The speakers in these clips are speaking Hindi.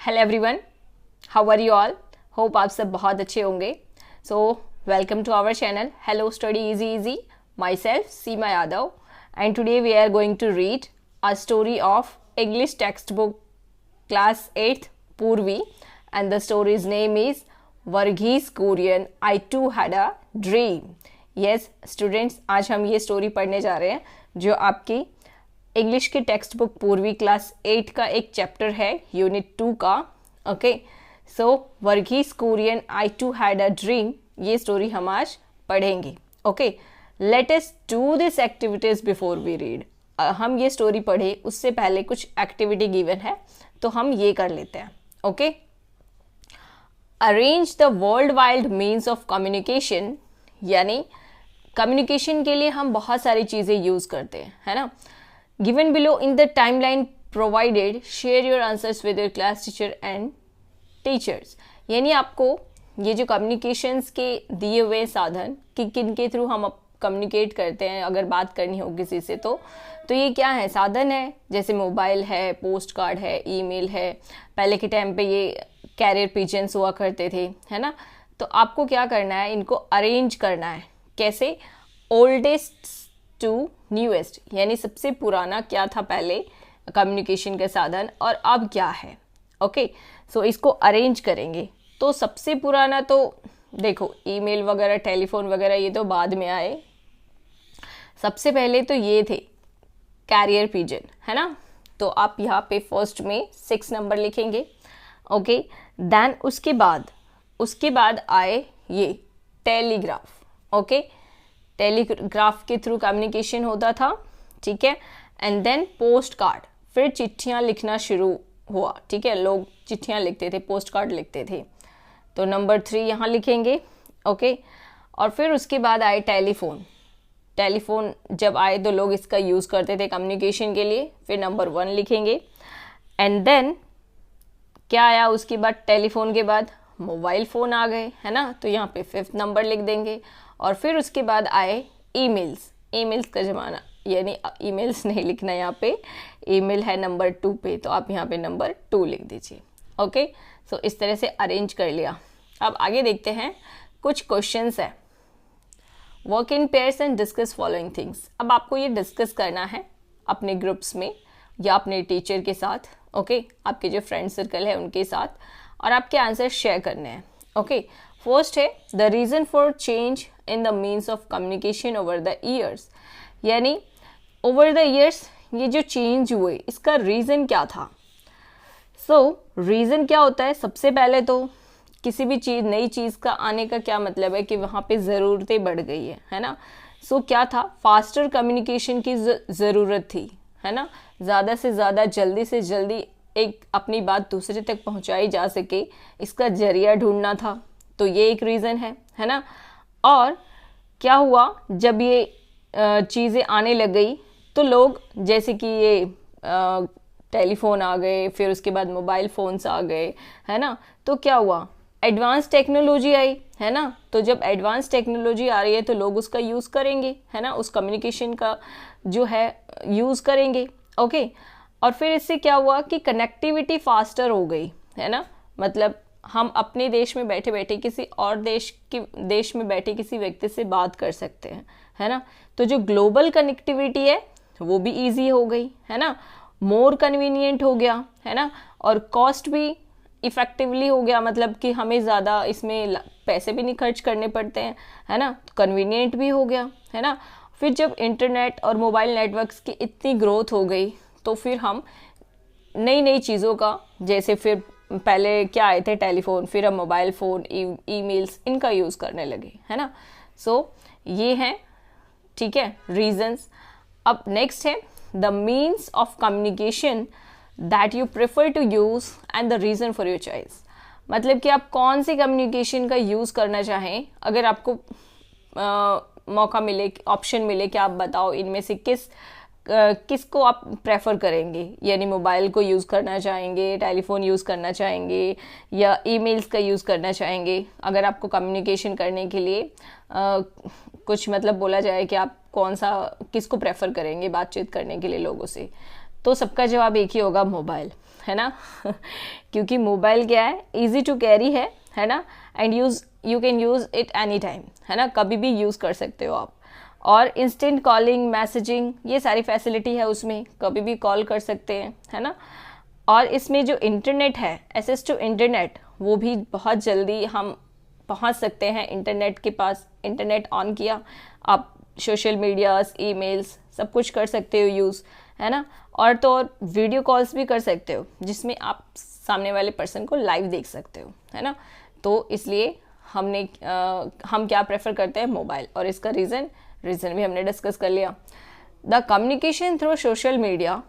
Hello everyone, how are you all. Hope आप सब बहुत अच्छे होंगे। So welcome to our channel hello study easy easy. Myself Seema Yadav and today we are going to read a story of English text book class 8th Purvi and the story's name is Varghese Kurian I too had a dream। yes students, आज हम ये स्टोरी पढ़ने जा रहे हैं जो आपकी इंग्लिश की टेक्स्ट बुक पूर्वी क्लास 8 का एक चैप्टर है यूनिट 2 का। Okay, so Verghese Kurien I too had a dream, ये स्टोरी हम आज पढ़ेंगे। Okay, let us do this activities before we read. हम ये स्टोरी पढ़े उससे पहले कुछ एक्टिविटी गिवन है तो हम ये कर लेते हैं। Okay, arrange the world wide means of communication, यानी कम्युनिकेशन के लिए हम बहुत सारी चीज़ें यूज़ करते हैं, है ना। Given below in the timeline provided, share your answers with your class teacher and teachers. यानी आपको ये जो कम्युनिकेशंस के दिए हुए साधन कि किन के थ्रू हम कम्युनिकेट करते हैं, अगर बात करनी हो किसी से तो ये क्या है, साधन है। जैसे मोबाइल है, पोस्ट कार्ड है, ईमेल है। पहले के टाइम पे ये कैरियर पिजन्स हुआ करते थे, है ना। तो आपको क्या करना है, इनको अरेंज करना है। कैसे? ओल्डेस्ट टू न्यूएस्ट, यानी सबसे पुराना क्या था पहले कम्युनिकेशन का साधन और अब क्या है। ओके, सो इसको अरेंज करेंगे। तो सबसे पुराना तो देखो ईमेल वगैरह, टेलीफोन वगैरह ये तो बाद में आए। सबसे पहले तो ये थे कैरियर पिजन, है ना। तो आप यहाँ पे फर्स्ट में 6 नंबर लिखेंगे। ओके, देन उसके बाद आए ये टेलीग्राफ। ओके, टेलीग्राफ के थ्रू कम्युनिकेशन होता था, ठीक है। एंड देन पोस्ट कार्ड, फिर चिट्ठियाँ लिखना शुरू हुआ, ठीक है। लोग चिट्ठियाँ लिखते थे, पोस्ट कार्ड लिखते थे। तो नंबर 3 यहाँ लिखेंगे। ओके, और फिर उसके बाद आए टेलीफोन। टेलीफोन जब आए तो लोग इसका यूज़ करते थे कम्युनिकेशन के लिए, फिर नंबर 1 लिखेंगे। एंड देन क्या आया उसके बाद, टेलीफोन के बाद मोबाइल फ़ोन आ गए, है ना। तो यहाँ पे 5th नंबर लिख देंगे। और फिर उसके बाद आए ईमेल्स का ज़माना, यानी ईमेल्स नहीं लिखना यहाँ पे, ईमेल है नंबर 2 पे, तो आप यहाँ पे नंबर 2 लिख दीजिए। ओके, सो इस तरह से अरेंज कर लिया। अब आगे देखते हैं, कुछ क्वेश्चंस है। Work in pairs and discuss following things. अब आपको ये डिस्कस करना है अपने ग्रुप्स में या अपने टीचर के साथ। ओके, आपके जो फ्रेंड सर्कल है उनके साथ, और आपके आंसर शेयर करने हैं। ओके, फर्स्ट है the reason for change in the means of communication over the years, यानी ओवर द ईयर्स ये जो चेंज हुए इसका रीज़न क्या था। रीज़न क्या होता है, सबसे पहले तो किसी भी चीज़, नई चीज़ का आने का क्या मतलब है कि वहाँ पे ज़रूरतें बढ़ गई है ना। क्या था, फास्टर कम्युनिकेशन की ज़रूरत थी, है ना। ज़्यादा से ज़्यादा, जल्दी से जल्दी एक अपनी बात दूसरे तक पहुँचाई जा सके, इसका जरिया ढूंढना था। तो ये एक रीज़न है ना। और क्या हुआ, जब ये चीज़ें आने लग गई तो लोग, जैसे कि ये टेलीफोन आ गए, फिर उसके बाद मोबाइल फ़ोन्स आ गए, है ना। तो क्या हुआ, एडवांस टेक्नोलॉजी आई, है ना। तो जब एडवांस टेक्नोलॉजी आ रही है तो लोग उसका यूज़ करेंगे, है ना, उस कम्युनिकेशन का जो है यूज़ करेंगे। ओके, और फिर इससे क्या हुआ कि कनेक्टिविटी फास्टर हो गई, है ना। मतलब हम अपने देश में बैठे बैठे किसी और देश में बैठे किसी व्यक्ति से बात कर सकते हैं, है ना। तो जो ग्लोबल कनेक्टिविटी है वो भी ईजी हो गई, है ना। मोर कन्वीनियंट हो गया, है ना। और कॉस्ट भी इफ़ेक्टिवली हो गया, मतलब कि हमें ज़्यादा इसमें पैसे भी नहीं खर्च करने पड़ते हैं, है ना। कन्वीनियंट भी हो गया, है ना। फिर जब इंटरनेट और मोबाइल नेटवर्क्स की इतनी ग्रोथ हो गई तो फिर हम नई नई चीज़ों का, जैसे फिर पहले क्या आए थे टेलीफोन, फिर हम मोबाइल फ़ोन, ईमेल्स, इनका यूज़ करने लगे, है ना। ये हैं, ठीक है, रीजंस। अब नेक्स्ट है the means of communication that you prefer to use and the reason for your choice. मतलब कि आप कौन सी कम्युनिकेशन का यूज़ करना चाहें। अगर आपको मौका मिले, ऑप्शन मिले कि आप बताओ इनमें से किसको आप प्रेफर करेंगे, यानी मोबाइल को यूज़ करना चाहेंगे, टेलीफोन यूज़ करना चाहेंगे, या ईमेल्स का यूज़ करना चाहेंगे। अगर आपको कम्युनिकेशन करने के लिए कुछ मतलब बोला जाए कि आप किसको प्रेफर करेंगे बातचीत करने के लिए लोगों से, तो सबका जवाब एक ही होगा, मोबाइल, है ना क्योंकि मोबाइल क्या है, इजी टू कैरी है ना, and you can use it any time, है ना, कभी भी यूज़ कर सकते हो आप। और इंस्टेंट कॉलिंग, मैसेजिंग, ये सारी फैसिलिटी है उसमें, कभी भी कॉल कर सकते हैं, है ना। और इसमें जो इंटरनेट है, एक्सेस टू इंटरनेट, वो भी बहुत जल्दी हम पहुंच सकते हैं इंटरनेट के पास। इंटरनेट ऑन किया, आप सोशल मीडियाज, ईमेल्स सब कुछ कर सकते हो यूज़, है ना। और तो और वीडियो कॉल्स भी कर सकते हो, जिसमें आप सामने वाले पर्सन को लाइव देख सकते हो, है ना। तो इसलिए हम क्या प्रेफर करते हैं, मोबाइल। और इसका रीज़न भी हमने डिस्कस कर लिया। The communication through social media,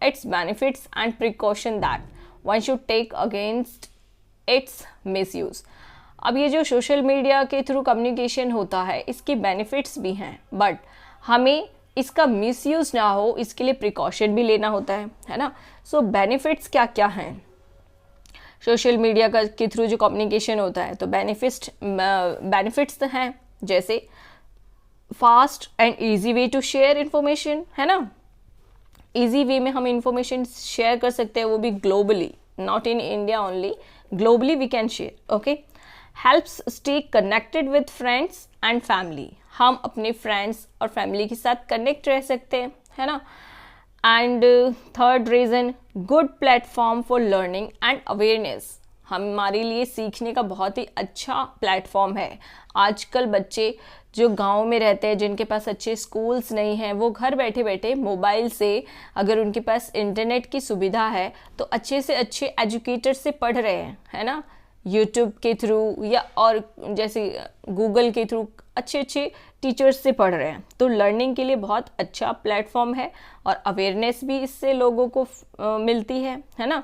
its benefits and precaution that one should take against its misuse. अब ये जो सोशल मीडिया के थ्रू कम्युनिकेशन होता है, इसकी बेनिफिट्स भी हैं, बट हमें इसका मिसयूज़ ना हो, इसके लिए प्रिकॉशन भी लेना होता है ना। सो बेनिफिट्स क्या क्या हैं सोशल मीडिया के थ्रू जो कम्युनिकेशन होता है? तो बेनिफिट्स तो हैं, जैसे fast and easy way to share information, है ना। ईजी वे में हम इंफॉर्मेशन शेयर कर सकते हैं, वो भी globally, not in India only, globally we can share. Okay, helps stay connected with friends and family, हम अपने फ्रेंड्स और फैमिली के साथ कनेक्ट रह सकते हैं, है ना। And third reason, good platform for learning and awareness, हमारे लिए सीखने का बहुत ही अच्छा प्लेटफॉर्म है। आजकल बच्चे जो गांव में रहते हैं, जिनके पास अच्छे स्कूल्स नहीं हैं, वो घर बैठे बैठे मोबाइल से, अगर उनके पास इंटरनेट की सुविधा है, तो अच्छे से अच्छे एजुकेटर से पढ़ रहे हैं, है ना, यूट्यूब के थ्रू या और जैसे गूगल के थ्रू अच्छे अच्छे टीचर्स से पढ़ रहे हैं। तो लर्निंग के लिए बहुत अच्छा प्लेटफॉर्म है, और अवेयरनेस भी इससे लोगों को मिलती है ना।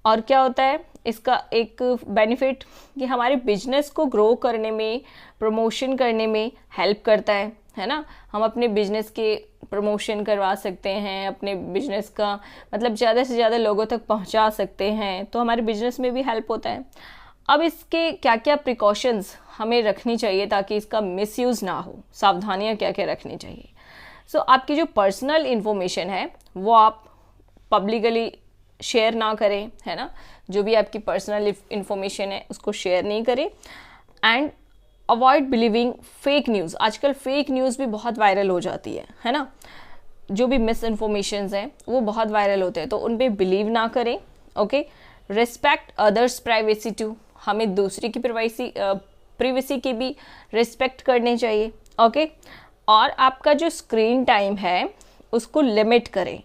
और क्या होता है इसका एक बेनिफिट, कि हमारे बिजनेस को ग्रो करने में, प्रमोशन करने में हेल्प करता है ना। हम अपने बिजनेस के प्रमोशन करवा सकते हैं, अपने बिजनेस का मतलब ज़्यादा से ज़्यादा लोगों तक पहुंचा सकते हैं, तो हमारे बिजनेस में भी हेल्प होता है। अब इसके क्या क्या प्रिकॉशंस हमें रखनी चाहिए ताकि इसका मिसयूज़ ना हो, सावधानियां क्या क्या रखनी चाहिए? सो आपकी जो पर्सनल इन्फॉर्मेशन है वो आप पब्लिकली शेयर ना करें, है ना। जो भी आपकी पर्सनल इन्फॉर्मेशन है उसको शेयर नहीं करें। And avoid believing fake news, आजकल फेक न्यूज़ भी बहुत वायरल हो जाती है ना। जो भी मिस इन्फॉर्मेशंस हैं वो बहुत वायरल होते हैं, तो उन पर बिलीव ना करें। Okay, respect others privacy too, हमें दूसरी की प्रिवेसी की भी रिस्पेक्ट करनी चाहिए। ओके, और आपका जो स्क्रीन टाइम है उसको लिमिट करें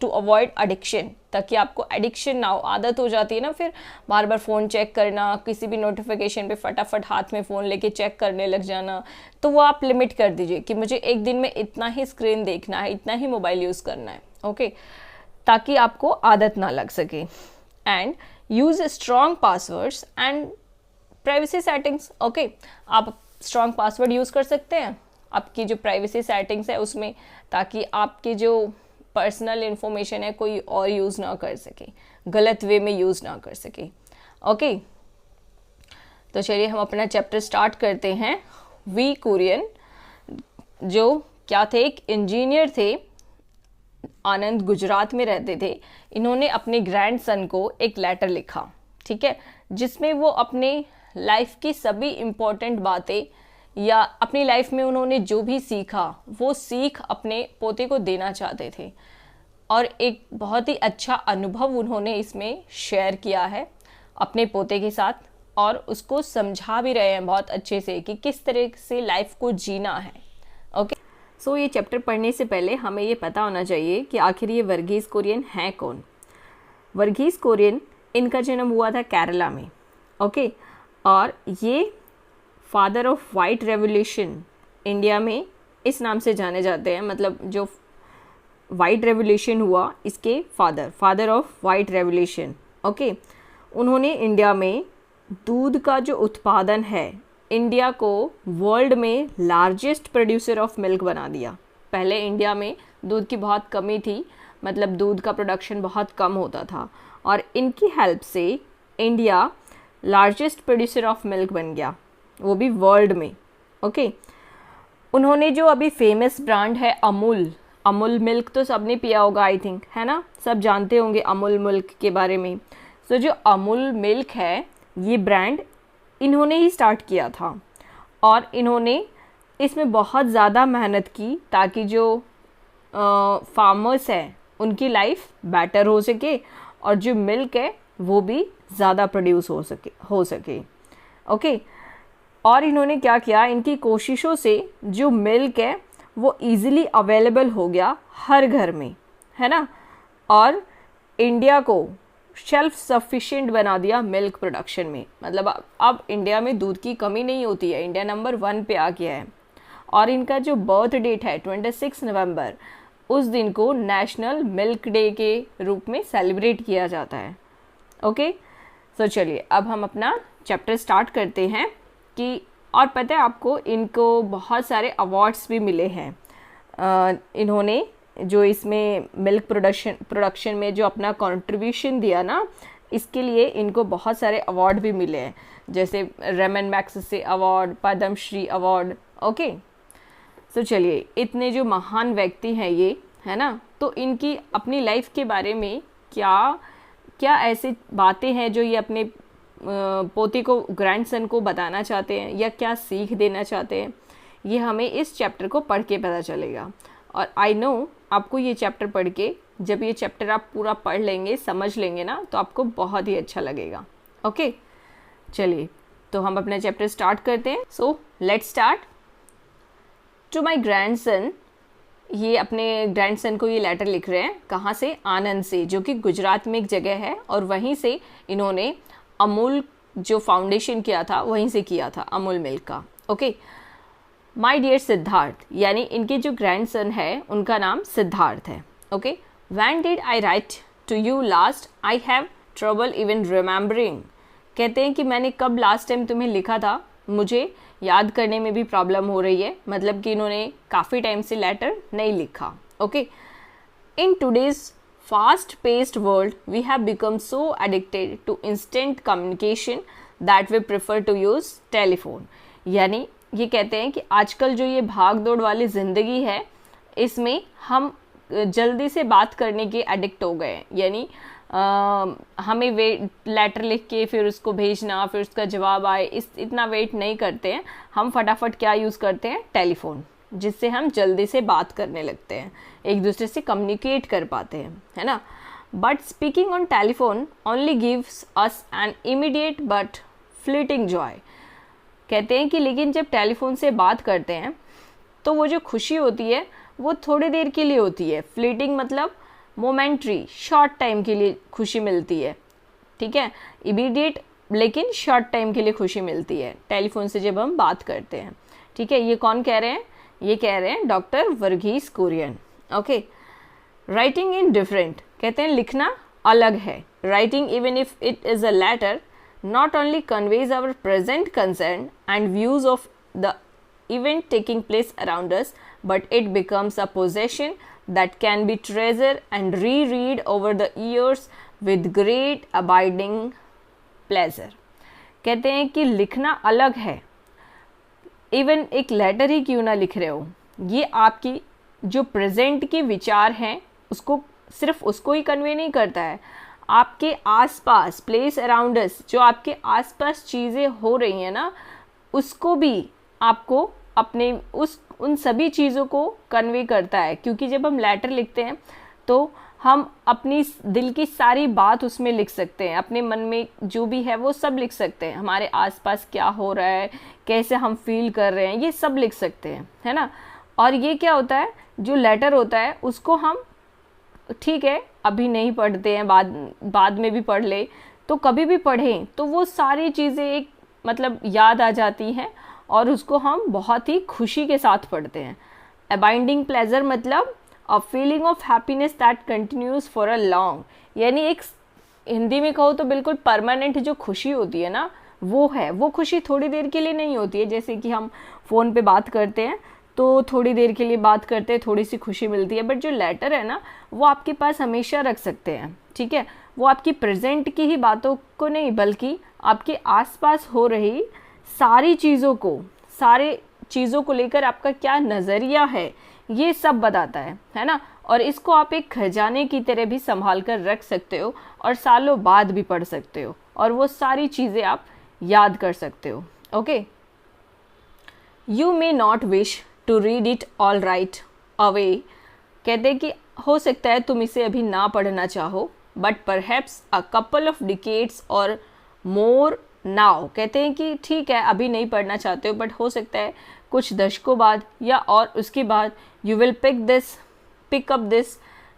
टू अवॉइड एडिक्शन, ताकि आपको एडिक्शन ना हो। आदत हो जाती है ना फिर बार बार फ़ोन चेक करना, किसी भी नोटिफिकेशन पे फटाफट हाथ में फ़ोन लेके चेक करने लग जाना, तो वो आप लिमिट कर दीजिए कि मुझे एक दिन में इतना ही स्क्रीन देखना है, इतना ही मोबाइल यूज़ करना है। ओके, ताकि आपको आदत ना लग सके। And use strong passwords and privacy settings. Okay, आप स्ट्रॉन्ग पासवर्ड यूज़ कर सकते हैं आपकी जो प्राइवेसी सेटिंग्स है उसमें, ताकि आपकी जो पर्सनल इन्फॉर्मेशन है कोई और यूज़ ना कर सके, गलत वे में यूज़ ना कर सके। ओके, तो चलिए हम अपना चैप्टर स्टार्ट करते हैं। वी कुरियन जो क्या थे, एक इंजीनियर थे, आनंद गुजरात में रहते थे। इन्होंने अपने ग्रैंडसन को एक लेटर लिखा, ठीक है, जिसमें वो अपने लाइफ की सभी इम्पोर्टेंट बातें या अपनी लाइफ में उन्होंने जो भी सीखा वो सीख अपने पोते को देना चाहते थे। और एक बहुत ही अच्छा अनुभव उन्होंने इसमें शेयर किया है अपने पोते के साथ, और उसको समझा भी रहे हैं बहुत अच्छे से कि किस तरह से लाइफ को जीना है। ओके, सो ये चैप्टर पढ़ने से पहले हमें ये पता होना चाहिए कि आखिर ये वर्गीस कुरियन हैं कौन। वर्गीस कुरियन, इनका जन्म हुआ था केरला में। ओके, और ये father of white revolution India में इस नाम से जाने जाते हैं, मतलब जो वाइट रेवोल्यूशन हुआ इसके father of white revolution. Okay, उन्होंने इंडिया में दूध का जो उत्पादन है, इंडिया को वर्ल्ड में लार्जेस्ट प्रोड्यूसर ऑफ मिल्क बना दिया। पहले इंडिया में दूध की बहुत कमी थी, मतलब दूध का प्रोडक्शन बहुत कम होता था, और इनकी हेल्प से India largest producer of milk बन गया, वो भी वर्ल्ड में। ओके, उन्होंने जो अभी फेमस ब्रांड है अमूल, अमूल मिल्क तो सबने पिया होगा आई थिंक, है ना, सब जानते होंगे अमूल मिल्क के बारे में। सो जो अमूल मिल्क है ये ब्रांड इन्होंने ही स्टार्ट किया था और इन्होंने इसमें बहुत ज़्यादा मेहनत की ताकि जो फार्मर्स हैं उनकी लाइफ बेटर हो सके और जो मिल्क है वो भी ज़्यादा प्रोड्यूस हो सके। ओके, और इन्होंने क्या किया, इनकी कोशिशों से जो मिल्क है वो इजीली अवेलेबल हो गया हर घर में, है ना, और इंडिया को सेल्फ सफिशिएंट बना दिया मिल्क प्रोडक्शन में। मतलब अब इंडिया में दूध की कमी नहीं होती है, इंडिया नंबर 1 पे आ गया है। और इनका जो बर्थ डेट है 26 नवंबर, उस दिन को नेशनल मिल्क डे के रूप में सेलिब्रेट किया जाता है। ओके, सो चलिए अब हम अपना चैप्टर स्टार्ट करते हैं कि, और पता है आपको इनको बहुत सारे अवार्ड्स भी मिले हैं। इन्होंने जो इसमें मिल्क प्रोडक्शन में जो अपना कंट्रीब्यूशन दिया ना, इसके लिए इनको बहुत सारे अवार्ड भी मिले हैं, जैसे Ramon Magsaysay award, Padmashri award. Okay, so चलिए इतने जो महान व्यक्ति हैं ये, है ना, तो इनकी अपनी लाइफ के बारे में क्या क्या ऐसी बातें हैं जो ये अपने पोते को, ग्रैंडसन को बताना चाहते हैं या क्या सीख देना चाहते हैं, ये हमें इस चैप्टर को पढ़ के पता चलेगा। और आई नो आपको ये चैप्टर पढ़ के, जब ये चैप्टर आप पूरा पढ़ लेंगे, समझ लेंगे ना, तो आपको बहुत ही अच्छा लगेगा। ओके, चलिए तो हम अपना चैप्टर स्टार्ट करते हैं। So let's start. To my grandson, ये अपने ग्रैंडसन को ये लेटर लिख रहे हैं, कहाँ से, आनंद से, जो कि गुजरात में एक जगह है, और वहीं से इन्होंने अमूल जो फाउंडेशन किया था वहीं से किया था, अमूल मिल्क का। ओके, माई डियर सिद्धार्थ, यानी इनके जो ग्रैंडसन है उनका नाम सिद्धार्थ है। Okay, when did I write to you last, I have trouble even remembering. कहते हैं कि मैंने कब लास्ट टाइम तुम्हें लिखा था, मुझे याद करने में भी प्रॉब्लम हो रही है, मतलब कि इन्होंने काफ़ी टाइम से लेटर नहीं लिखा। Okay, in today's fast paced world we have become so addicted to instant communication that we prefer to use telephone। यानी ये कहते हैं कि आजकल जो ये भाग दौड़ वाली ज़िंदगी है इसमें हम जल्दी से बात करने के एडिक्ट हो गए हैं। यानी हमें लेटर लिख के फिर उसको भेजना, फिर उसका जवाब आए, इतना वेट नहीं करते हैं। हम फटाफट क्या यूज़ करते हैं, टेलीफोन, जिससे हम जल्दी से बात करने लगते हैं, एक दूसरे से कम्युनिकेट कर पाते हैं, है ना। But speaking on telephone only gives us an immediate but fleeting Joy. कहते हैं कि लेकिन जब टेलीफोन से बात करते हैं तो वो जो खुशी होती है वो थोड़ी देर के लिए होती है। फ्लीटिंग मतलब मोमेंट्री, शॉर्ट टाइम के लिए खुशी मिलती है, ठीक है। इमीडिएट लेकिन शॉर्ट टाइम के लिए खुशी मिलती है टेलीफोन से जब हम बात करते हैं, ठीक है। ये कौन कह रहे हैं, ये कह रहे हैं doctor Verghese Kurien. Okay, writing in different, कहते हैं लिखना अलग है। Writing even if it is a letter not only conveys our present concern and views of the event taking place around us, but it becomes a possession that can be treasured and reread over the years with great abiding pleasure। कहते हैं कि लिखना अलग है, इवन एक लेटर ही क्यों ना लिख रहे हो, ये आपकी जो प्रेजेंट के विचार हैं उसको, सिर्फ उसको ही कन्वे नहीं करता है, आपके आसपास, प्लेस अराउंड अस, जो आपके आसपास चीज़ें हो रही हैं ना, उसको भी आपको अपने उन सभी चीज़ों को कन्वे करता है। क्योंकि जब हम लेटर लिखते हैं तो हम अपनी दिल की सारी बात उसमें लिख सकते हैं, अपने मन में जो भी है वो सब लिख सकते हैं, हमारे आसपास क्या हो रहा है, कैसे हम फील कर रहे हैं, ये सब लिख सकते हैं, है ना। और ये क्या होता है, जो लेटर होता है उसको हम, ठीक है अभी नहीं पढ़ते हैं, बाद में भी पढ़ ले, तो कभी भी पढ़ें तो वो सारी चीज़ें एक मतलब याद आ जाती हैं और उसको हम बहुत ही खुशी के साथ पढ़ते हैं। अबाइंडिंग प्लेजर मतलब a feeling of happiness that continues for a long, यानी एक हिंदी में कहो तो बिल्कुल परमानेंट जो खुशी होती है ना, वो है। वो खुशी थोड़ी देर के लिए नहीं होती है, जैसे कि हम फ़ोन पे बात करते हैं तो थोड़ी देर के लिए बात करते हैं, थोड़ी सी खुशी मिलती है, बट जो लेटर है ना वो आपके पास हमेशा रख सकते हैं, ठीक है। वो आपकी प्रेजेंट की ही बातों को नहीं, बल्कि आपके आसपास हो रही सारी चीज़ों को, सारे चीज़ों को लेकर आपका क्या नज़रिया है, ये सब बताता है ना। और इसको आप एक खजाने की तरह भी संभाल कर रख सकते हो और सालों बाद भी पढ़ सकते हो और वो सारी चीज़ें आप याद कर सकते हो। Okay, you may not wish to read it all right away, कहते हैं कि हो सकता है तुम इसे अभी ना पढ़ना चाहो, but perhaps a couple of decades और मोर नाउ, कहते हैं कि ठीक है अभी नहीं पढ़ना चाहते हो, बट हो सकता है कुछ दशकों बाद या और उसके बाद you will pick up this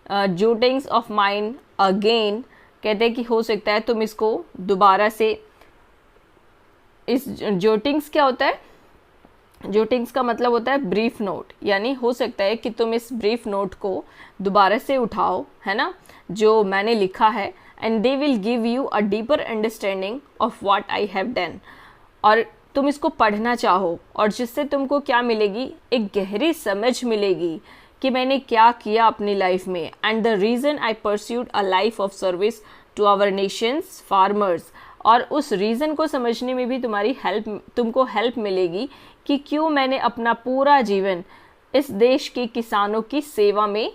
jottings of mind again, कहते हैं कि हो सकता है तुम इसको दोबारा से, इस जोटिंग्स क्या होता है, जोटिंग्स का मतलब होता है ब्रीफ नोट, यानी हो सकता है कि तुम इस ब्रीफ नोट को दोबारा से उठाओ, है ना, जो मैंने लिखा है, and they will give you a deeper understanding of what I have done, और तुम इसको पढ़ना चाहो और जिससे तुमको क्या मिलेगी, एक गहरी समझ मिलेगी कि मैंने क्या किया अपनी लाइफ में, and the reason I pursued a life of service to our nation's farmers, और उस रीज़न को समझने में भी तुमको हेल्प मिलेगी कि क्यों मैंने अपना पूरा जीवन इस देश के किसानों की सेवा में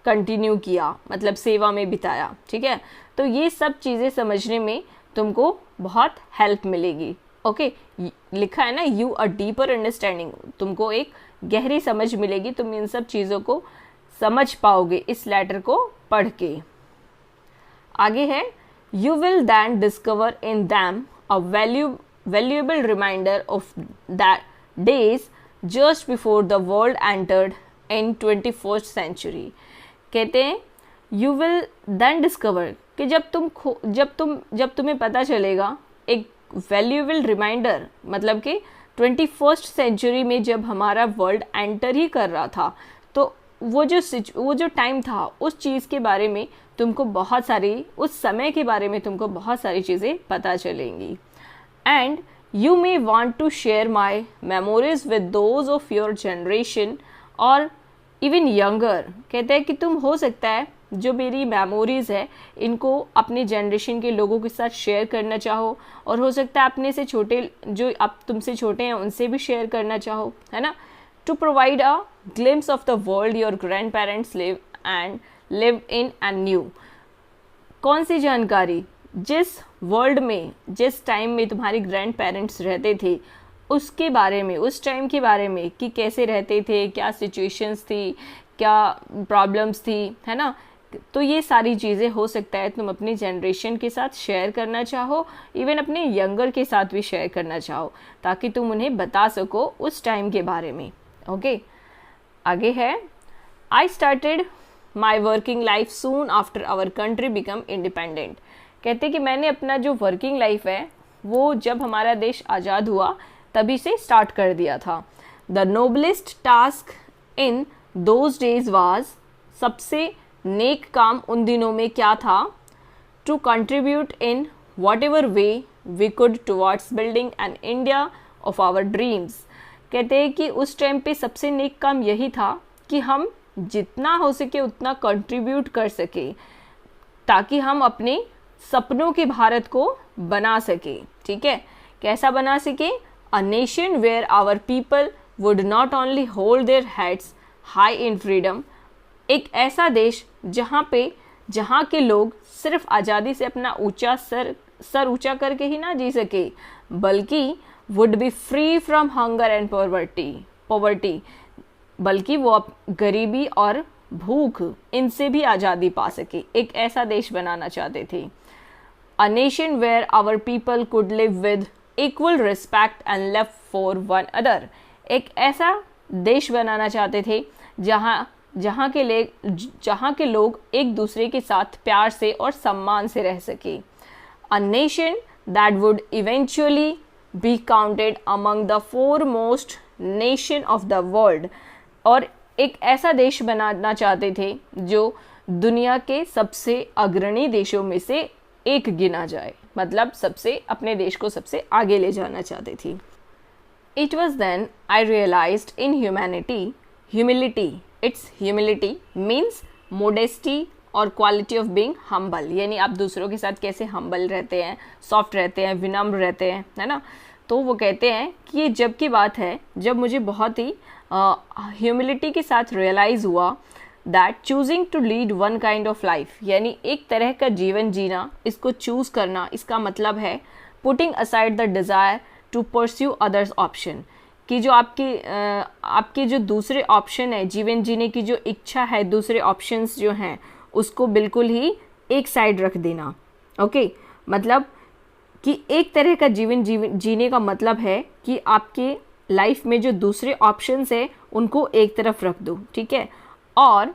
कंटिन्यू किया, मतलब सेवा में बिताया। ठीक है, तो ये सब चीज़ें समझने में तुमको बहुत हेल्प मिलेगी। ओके, लिखा है ना यू अ डीपर अंडरस्टैंडिंग, तुमको एक गहरी समझ मिलेगी, तुम इन सब चीज़ों को समझ पाओगे इस लेटर को पढ़ के। आगे है, you will then discover in them a valuable reminder of that days just before the world entered in 21st century, कहते हैं you will then discover कि जब तुम्हें पता चलेगा एक वैल्यूएबल रिमाइंडर, मतलब कि 21st सेंचुरी में जब हमारा वर्ल्ड एंटर ही कर रहा था, तो वो जो टाइम था उस चीज़ के बारे में तुमको बहुत सारी, उस समय के बारे में तुमको बहुत सारी चीज़ें पता चलेंगी। And you may want to share my memories with those of your generation or even younger, कहते हैं कि तुम हो सकता है जो मेरी मेमोरीज़ है इनको अपने जनरेशन के लोगों के साथ शेयर करना चाहो, और हो सकता है अपने से छोटे, जो अब तुमसे छोटे हैं उनसे भी शेयर करना चाहो, है ना। To provide a glimpse of the world your grandparents live in and new, कौन सी जानकारी, जिस वर्ल्ड में, जिस टाइम में तुम्हारे ग्रैंड पेरेंट्स रहते थे उसके बारे में, उस टाइम के बारे में कि कैसे रहते थे, क्या सिचुएशंस थी, क्या प्रॉब्लम्स थी, है ना। तो ये सारी चीज़ें हो सकता है तुम अपनी जनरेशन के साथ शेयर करना चाहो, इवन अपने यंगर के साथ भी शेयर करना चाहो, ताकि तुम उन्हें बता सको उस टाइम के बारे में। ओके, आगे है, I started my working life soon after our country become independent, कहते कि मैंने अपना जो वर्किंग लाइफ है वो जब हमारा देश आज़ाद हुआ तभी से स्टार्ट कर दिया था। The noblest task in those days was, सबसे नेक काम उन दिनों में क्या था, to contribute in whatever way we could towards building an India of our dreams, कहते हैं कि उस टाइम पे सबसे नेक काम यही था कि हम जितना हो सके उतना कंट्रीब्यूट कर सके ताकि हम अपने सपनों के भारत को बना सके। ठीक है, कैसा बना सके, a nation where our people would not only hold their heads high in freedom, एक ऐसा देश जहाँ के लोग सिर्फ आज़ादी से अपना सर ऊंचा करके ही ना जी सके, बल्कि would be free from hunger and poverty, बल्कि वो गरीबी और भूख इनसे भी आज़ादी पा सके, एक ऐसा देश बनाना चाहते थे। A nation where our people could live with equal respect and love for one other, एक ऐसा देश बनाना चाहते थे जहाँ के लोग एक दूसरे के साथ प्यार से और सम्मान से रह सके। A nation that would eventually be counted among the foremost nation of the world, और एक ऐसा देश बनाना चाहते थे जो दुनिया के सबसे अग्रणी देशों में से एक गिना जाए, मतलब अपने देश को सबसे आगे ले जाना चाहती थी। It was then I realised in humility, its humility means modesty और क्वालिटी ऑफ बीइंग हम्बल, यानी आप दूसरों के साथ कैसे हम्बल रहते हैं, सॉफ्ट रहते हैं, विनम्र रहते हैं, है ना। तो वो कहते हैं कि ये जब की बात है जब मुझे बहुत ही ह्यूमिलिटी के साथ रियलाइज़ हुआ that choosing to lead one kind of life, यानी एक तरह का जीवन जीना, इसको चूज़ करना, इसका मतलब है putting aside the desire to pursue others option, कि जो आपके जो दूसरे ऑप्शन है, जीवन जीने की जो इच्छा है, दूसरे ऑप्शंस जो हैं उसको बिल्कुल ही एक साइड रख देना। ओके, मतलब कि एक तरह का जीवन जीने का मतलब है कि आपके लाइफ में जो दूसरे ऑप्शंस है उनको एक तरफ रख दो, ठीक है। और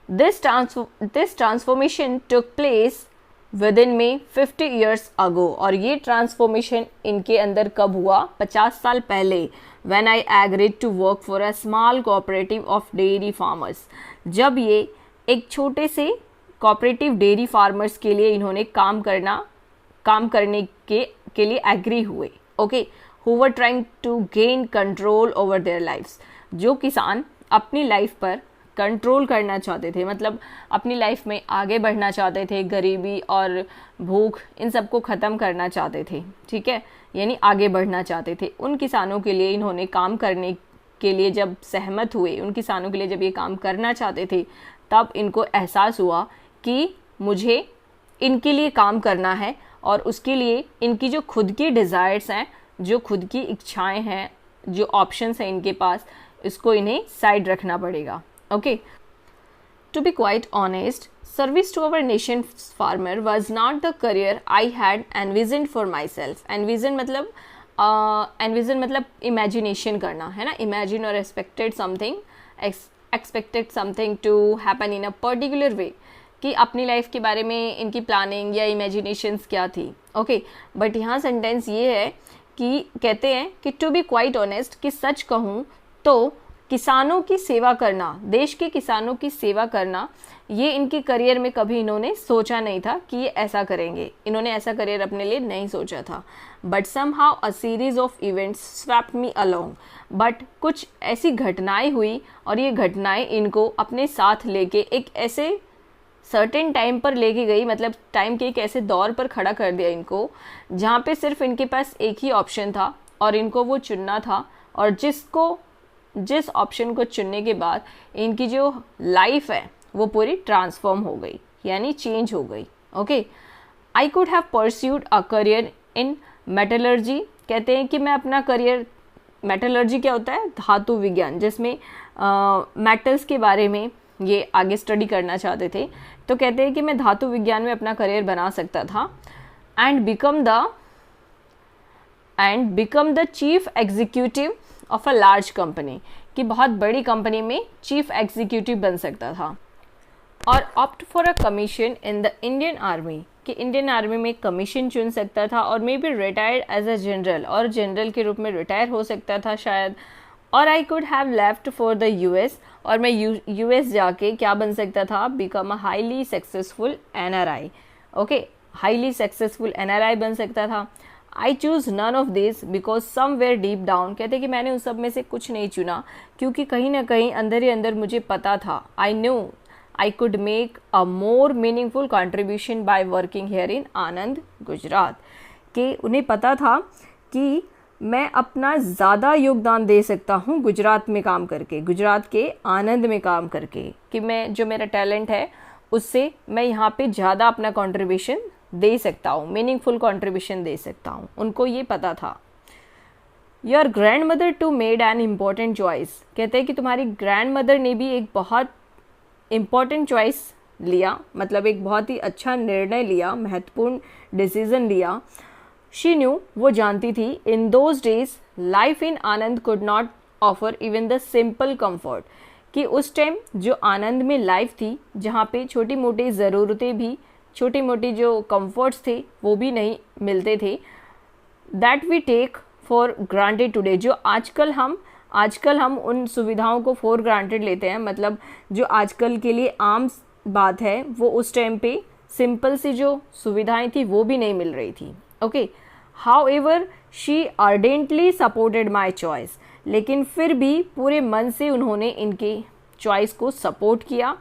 this transformation took place with in में 50 years ago, और ये ट्रांसफॉर्मेशन इनके अंदर कब हुआ? 50 साल पहले, when I agreed to work for a small cooperative of dairy farmers, जब ये एक छोटे से कोऑपरेटिव डेयरी फार्मर्स के लिए इन्होंने काम करने के लिए एग्री हुए। Okay, who were trying to gain control over their lives, जो किसान अपनी लाइफ पर कंट्रोल करना चाहते थे, मतलब अपनी लाइफ में आगे बढ़ना चाहते थे, गरीबी और भूख इन सबको ख़त्म करना चाहते थे, ठीक है, यानी आगे बढ़ना चाहते थे। उन किसानों के लिए इन्होंने काम करने के लिए जब सहमत हुए, उन किसानों के लिए जब ये काम करना चाहते थे, तब इनको एहसास हुआ कि मुझे इनके लिए काम करना है और उसके लिए इनकी जो खुद की डिज़ायर्स हैं, जो खुद की इच्छाएं हैं, जो ऑप्शंस हैं इनके पास, इसको इन्हें साइड रखना पड़ेगा। Okay, to be quite honest, service to our nation's farmer was not the career I had envisioned for myself. Envision मतलब imagination करना, है ना, imagine or expected something to happen in a particular way, कि अपनी लाइफ के बारे में इनकी प्लानिंग या इमेजिनेशंस क्या थी। ओके, बट यहाँ सेंटेंस ये है कि कहते हैं कि टू बी क्वाइट ऑनेस्ट, कि सच कहूँ तो किसानों की सेवा करना, देश के किसानों की सेवा करना, ये इनके करियर में कभी इन्होंने सोचा नहीं था कि ये ऐसा करेंगे। इन्होंने ऐसा करियर अपने लिए नहीं सोचा था। But somehow a series of events swapped me along, but कुछ ऐसी घटनाएं हुई और ये घटनाएं इनको अपने साथ लेके एक ऐसे सर्टेन टाइम पर लेके गई, मतलब टाइम के एक ऐसे दौर पर खड़ा कर दिया इनको, जहाँ पे सिर्फ इनके पास एक ही ऑप्शन था और इनको वो चुनना था, और जिस ऑप्शन को चुनने के बाद इनकी जो लाइफ है वो पूरी ट्रांसफॉर्म हो गई, यानी चेंज हो गई। Okay, I could have pursued a career in metallurgy, कहते हैं कि मैं अपना करियर, मेटलर्जी क्या होता है? धातु विज्ञान, जिसमें मेटल्स के बारे में ये आगे स्टडी करना चाहते थे। तो कहते हैं कि मैं धातु विज्ञान में अपना करियर बना सकता था and become the chief executive of a large company, कि बहुत बड़ी कंपनी में चीफ एग्जीक्यूटिव बन सकता था। और opt for a commission in the Indian army, कि इंडियन आर्मी में कमीशन चुन सकता था, और maybe retired as a general, और जनरल के रूप में रिटायर हो सकता था शायद। और I could have left for the US, और मैं यूएस जाके क्या बन सकता था? Become a highly successful NRI. Okay, highly successful NRI बन सकता था। I choose none of this because somewhere deep down, कहते कि मैंने उस सब में से कुछ नहीं चुना क्योंकि कहीं ना कहीं अंदर ही अंदर मुझे पता था, I knew I could make a more meaningful contribution by working here in Anand Gujarat, कि उन्हें पता था कि मैं अपना ज़्यादा योगदान दे सकता हूँ गुजरात में काम करके, गुजरात के आनंद में काम करके, कि मैं जो मेरा टैलेंट है उससे मैं यहाँ पे ज़्यादा अपना कंट्रीब्यूशन दे सकता हूँ, मीनिंगफुल कंट्रीब्यूशन दे सकता हूँ। उनको ये पता था। Your grandmother too made an important choice, कहते हैं कि तुम्हारी ग्रैंड मदर ने भी एक बहुत इम्पॉर्टेंट चॉइस लिया, मतलब एक बहुत ही अच्छा निर्णय लिया, महत्वपूर्ण डिसीजन लिया। शी न्यू, वो जानती थी, इन those days life in Anand could not offer even the simple comfort, कि उस टाइम जो आनंद में लाइफ थी, जहाँ पे छोटी मोटी ज़रूरतें भी, छोटी मोटी जो कंफर्ट्स थे वो भी नहीं मिलते थे, that we take for granted today, जो आजकल हम उन सुविधाओं को फॉर ग्रांटेड लेते हैं, मतलब जो आजकल के लिए आम बात है वो उस टाइम पे सिंपल सी जो सुविधाएं थी वो भी नहीं मिल रही थी। Okay, however she ardently supported my choice, लेकिन फिर भी पूरे मन से उन्होंने इनके चॉइस को सपोर्ट किया।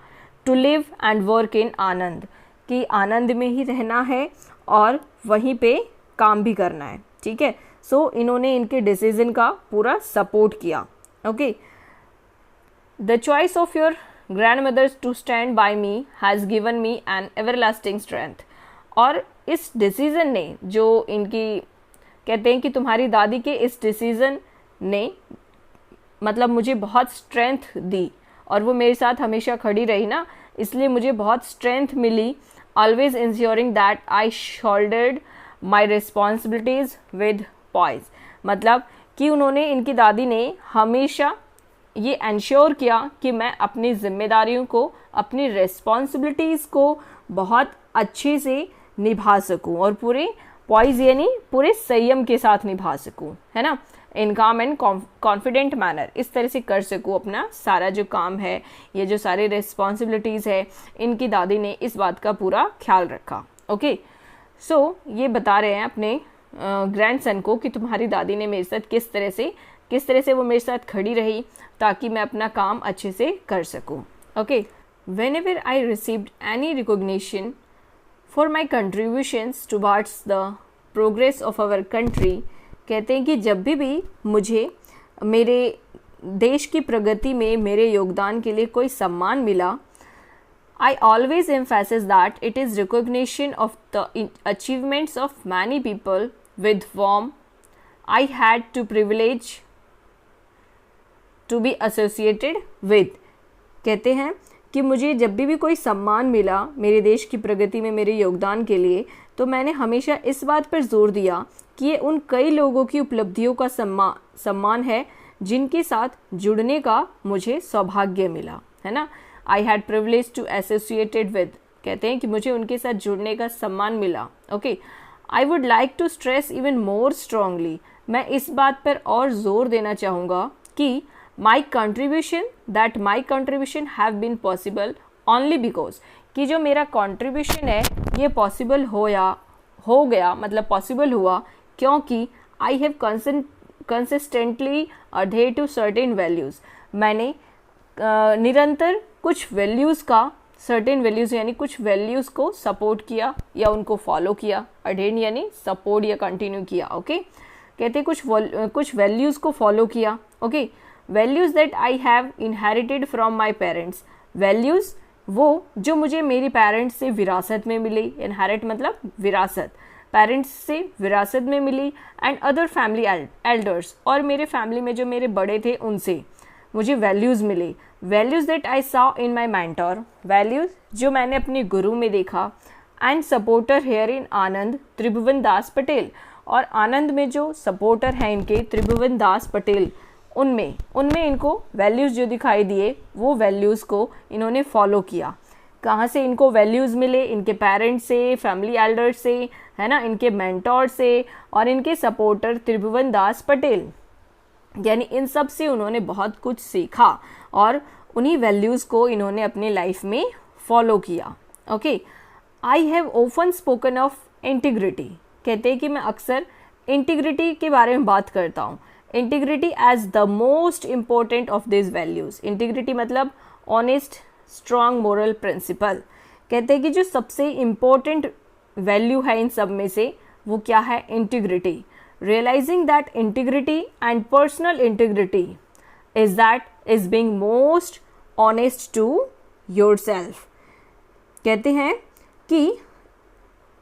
To live and work in Anand, कि आनंद में ही रहना है और वहीं पे काम भी करना है, ठीक है। सो इन्होंने इनके डिसीजन का पूरा सपोर्ट किया। Okay, the choice of your grandmothers to stand by me has given me an everlasting strength. और इस डिसीज़न ने, जो इनकी कहते हैं कि तुम्हारी दादी के इस डिसीज़न ने मतलब मुझे बहुत स्ट्रेंथ दी, और वो मेरे साथ हमेशा खड़ी रही ना, इसलिए मुझे बहुत स्ट्रेंथ मिली. Always ensuring that I shouldered my responsibilities with poise. मतलब कि उन्होंने, इनकी दादी ने हमेशा ये इंश्योर किया कि मैं अपनी जिम्मेदारियों को, अपनी रिस्पॉन्सिबिलिटीज़ को बहुत अच्छे से निभा सकूं, और पूरे पॉइज यानी पूरे संयम के साथ निभा सकूं, है ना, इन काम एंड कॉन्फिडेंट मैनर, इस तरह से कर सकूं अपना सारा जो काम है, ये जो सारी रिस्पॉन्सिबिलिटीज़ है, इनकी दादी ने इस बात का पूरा ख्याल रखा. ओके, सो ये बता रहे हैं अपने ग्रैंडसन को कि तुम्हारी दादी ने मेरे साथ किस तरह से वो मेरे साथ खड़ी रही ताकि मैं अपना काम अच्छे से कर सकूं. Okay, whenever I received any recognition for my contributions towards the progress of our country. कहते हैं कि जब भी मुझे मेरे देश की प्रगति में मेरे योगदान के लिए कोई सम्मान मिला, I always emphasize that it is recognition of the achievements of many people with whom I had to privilege to be associated with. कहते हैं कि मुझे जब भी कोई सम्मान मिला मेरे देश की प्रगति में मेरे योगदान के लिए, तो मैंने हमेशा इस बात पर जोर दिया कि ये उन कई लोगों की उपलब्धियों का सम्मान है जिनके साथ जुड़ने का मुझे सौभाग्य मिला, है ना. I had privilege to associated with. कहते हैं कि मुझे उनके साथ जुड़ने का सम्मान मिला. Okay, I would like to stress even more strongly. मैं इस बात पर और जोर देना चाहूँगा कि my contribution have been possible only because, कि जो मेरा कंट्रीब्यूशन है ये पॉसिबल हो गया मतलब पॉसिबल हुआ क्योंकि I have consistently adhere to certain values. मैंने निरंतर कुछ वैल्यूज़ का, सर्टेन वैल्यूज़ यानी कुछ वैल्यूज़ को सपोर्ट किया या उनको फॉलो किया. अडेयर यानी सपोर्ट या कंटिन्यू किया. ओके, कहते हैं कुछ वैल्यूज़ को फॉलो किया. Okay, values that I have inherited from my parents. Values वो जो मुझे मेरी पेरेंट्स से विरासत में मिली. इनहेरिट मतलब विरासत, पेरेंट्स से विरासत में मिली. एंड अदर फैमिली एल्डर्स, और मेरे फैमिली में जो मेरे बड़े थे उनसे मुझे वैल्यूज़ मिली. Values that I saw in my mentor. Values जो मैंने अपने गुरु में देखा. And supporter here in Anand Tribhuvan Das Patel. और आनंद में जो सपोर्टर हैं इनके त्रिभुवन दास पटेल, उनमें इनको वैल्यूज़ जो दिखाई दिए वो वैल्यूज़ को इन्होंने फॉलो किया. कहाँ से इनको वैल्यूज़ मिले? इनके पेरेंट्स से, फैमिली एल्डर्स से, है ना, इनके मेंटोर से और इनके सपोर्टर त्रिभुवन दास पटेल. यानी इन सब से उन्होंने बहुत कुछ सीखा और उन्हीं वैल्यूज़ को इन्होंने अपनी लाइफ में फॉलो किया. Okay, I have often spoken of integrity. कहते हैं कि मैं अक्सर इंटीग्रिटी के बारे में बात करता हूँ. Integrity as the most important of this values. Integrity मतलब ऑनेस्ट, स्ट्रॉन्ग मोरल प्रिंसिपल. कहते हैं कि जो सबसे इम्पोर्टेंट वैल्यू है इन सब में से वो क्या है? Integrity. Realizing that integrity and personal integrity is being most honest to yourself. कहते हैं कि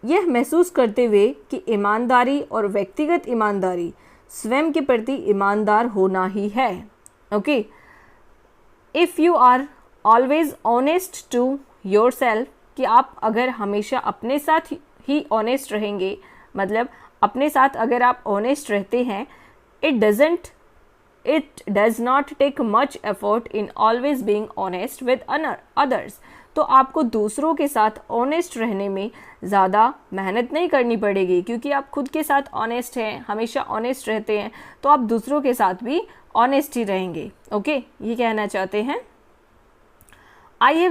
यह महसूस करते हुए कि ईमानदारी और व्यक्तिगत ईमानदारी स्वयं के प्रति ईमानदार होना ही है. Okay, if you are always honest to yourself, कि आप अगर हमेशा अपने साथ ही ऑनेस्ट रहेंगे, मतलब अपने साथ अगर आप ऑनेस्ट रहते हैं, it does not take much effort in always being honest with others. तो आपको दूसरों के साथ ऑनेस्ट रहने में ज़्यादा मेहनत नहीं करनी पड़ेगी, क्योंकि आप खुद के साथ ऑनेस्ट हैं, हमेशा ऑनेस्ट रहते हैं, तो आप दूसरों के साथ भी ऑनेस्ट ही रहेंगे. ओके, ये कहना चाहते हैं. I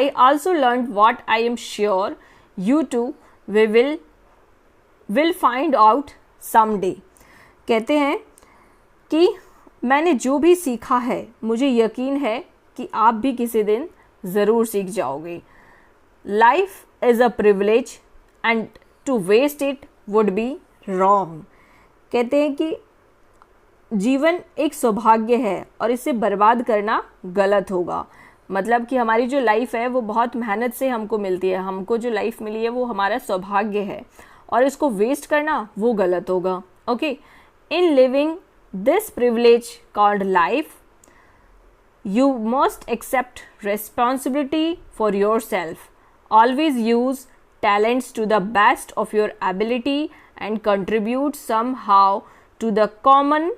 also learn what I am sure you too will find out someday. कहते हैं कि मैंने जो भी सीखा है मुझे यकीन है कि आप भी किसी दिन ज़रूर सीख जाओगे. Life is a privilege and to waste it would be wrong. कहते हैं कि जीवन एक सौभाग्य है और इसे बर्बाद करना गलत होगा। मतलब कि हमारी जो लाइफ है वो बहुत मेहनत से हमको मिलती है, हमको जो लाइफ मिली है वो हमारा सौभाग्य है और इसको वेस्ट करना वो गलत होगा। Okay, in living this privilege called life you must accept responsibility for yourself. Always use talents to the best of your ability and contribute somehow to the common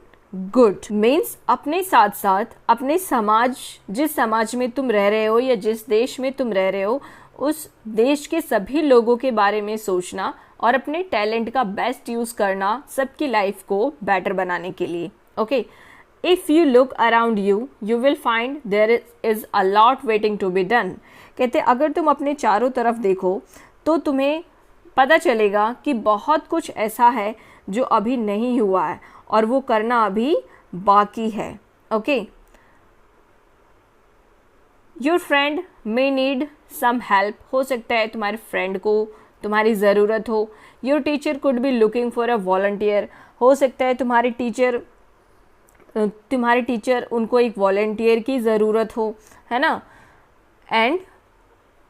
good. Means अपने साथ साथ अपने समाज, जिस समाज में तुम रह रहे हो या जिस देश में तुम रह रहे हो, उस देश के सभी लोगों के बारे में सोचना और अपने टैलेंट का बेस्ट यूज़ करना सबकी लाइफ को बेटर बनाने के लिए। Okay, If you look around you, you will find there is a lot waiting to be done. कहते अगर तुम अपने चारों तरफ देखो तो तुम्हें पता चलेगा कि बहुत कुछ ऐसा है जो अभी नहीं हुआ है और वो करना अभी बाकी है। Okay, Your friend may need some help. हो सकता है तुम्हारे फ्रेंड को तुम्हारी ज़रूरत हो। Your teacher could be looking for a volunteer. हो सकता है तुम्हारे टीचर उनको एक वॉलंटियर की ज़रूरत हो, है ना। एंड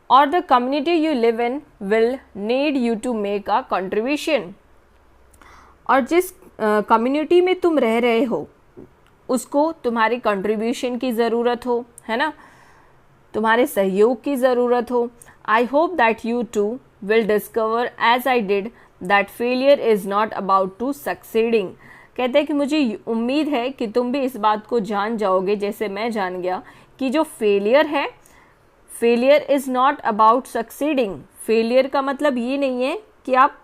और the community you live in will need you to make a contribution. और जिस कम्युनिटी में तुम रह रहे हो उसको तुम्हारे कंट्रीब्यूशन की ज़रूरत हो, है ना, तुम्हारे सहयोग की ज़रूरत हो। I hope that you too will discover as I did that failure is not about to succeeding. कहते हैं कि मुझे उम्मीद है कि तुम भी इस बात को जान जाओगे जैसे मैं जान गया कि जो फेलियर है, failure is not about succeeding. Failure का मतलब ये नहीं है कि आप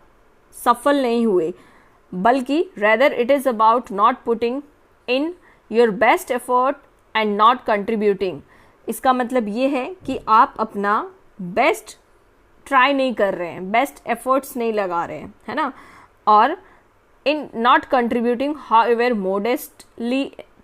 सफल नहीं हुए, बल्कि rather it is about not putting in your best effort and not contributing. इसका मतलब ये है कि आप अपना बेस्ट ट्राई नहीं कर रहे हैं, बेस्ट एफर्ट्स नहीं लगा रहे हैं, है ना, और in not contributing however modestly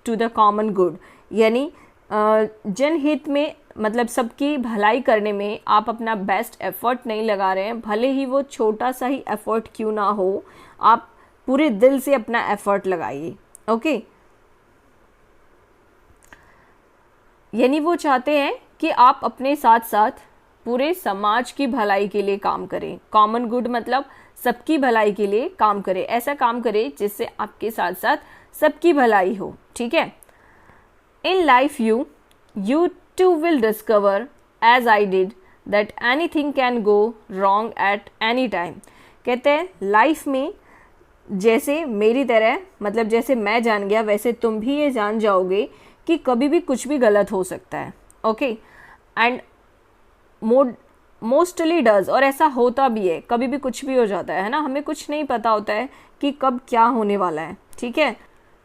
to the common good। यानी जनहित में, मतलब सबकी भलाई करने में आप अपना बेस्ट एफर्ट नहीं लगा रहे हैं, भले ही वो छोटा सा ही एफर्ट क्यों ना हो, आप पूरे दिल से अपना एफर्ट लगाइए। ओके, यानी वो चाहते हैं कि आप अपने साथ साथ पूरे समाज की भलाई के लिए काम करें। कॉमन गुड मतलब सबकी भलाई के लिए काम करें, ऐसा काम करें जिससे आपके साथ साथ सबकी भलाई हो। ठीक है, in life you too will discover as I did that anything can go wrong at any time. कहते हैं लाइफ में जैसे मेरी तरह, मतलब जैसे मैं जान गया वैसे तुम भी ये जान जाओगे कि कभी भी कुछ भी गलत हो सकता है। ओके, एंड मोस्टली डज, और ऐसा होता भी है, कभी भी कुछ भी हो जाता है ना, हमें कुछ नहीं पता होता है कि कब क्या होने वाला है। ठीक है,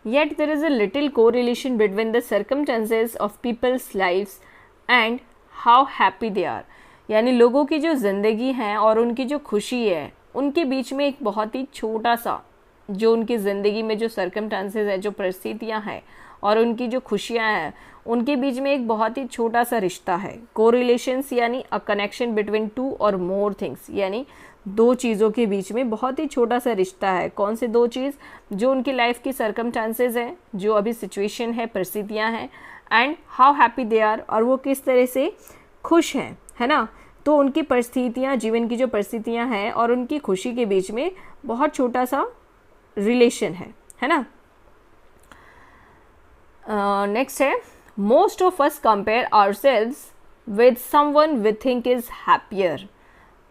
yet there is a little correlation between the circumstances of people's lives and how happy they are. यानी लोगों की जो ज़िंदगी है और उनकी जो खुशी है, उनके बीच में एक बहुत ही छोटा सा, जो उनकी ज़िंदगी में जो सर्कमस्टेंसेस है, जो परिस्थितियाँ हैं और उनकी जो खुशियाँ हैं, उनके बीच में एक बहुत ही छोटा सा रिश्ता है। कोरिलेशंस यानी अ कनेक्शन बिटवीन टू और मोर थिंग्स, यानी दो चीज़ों के बीच में बहुत ही छोटा सा रिश्ता है। कौन से दो चीज़? जो उनकी लाइफ की सर्कमस्टांसेस हैं, जो अभी सिचुएशन है, परिस्थितियाँ हैं, and how happy they are, और वो किस तरह से खुश हैं, है ना। तो उनकी परिस्थितियाँ, जीवन की जो परिस्थितियाँ हैं और उनकी खुशी के बीच में बहुत छोटा सा रिलेशन है ना। नेक्स्ट है, most of us compare ourselves with someone we think is happier.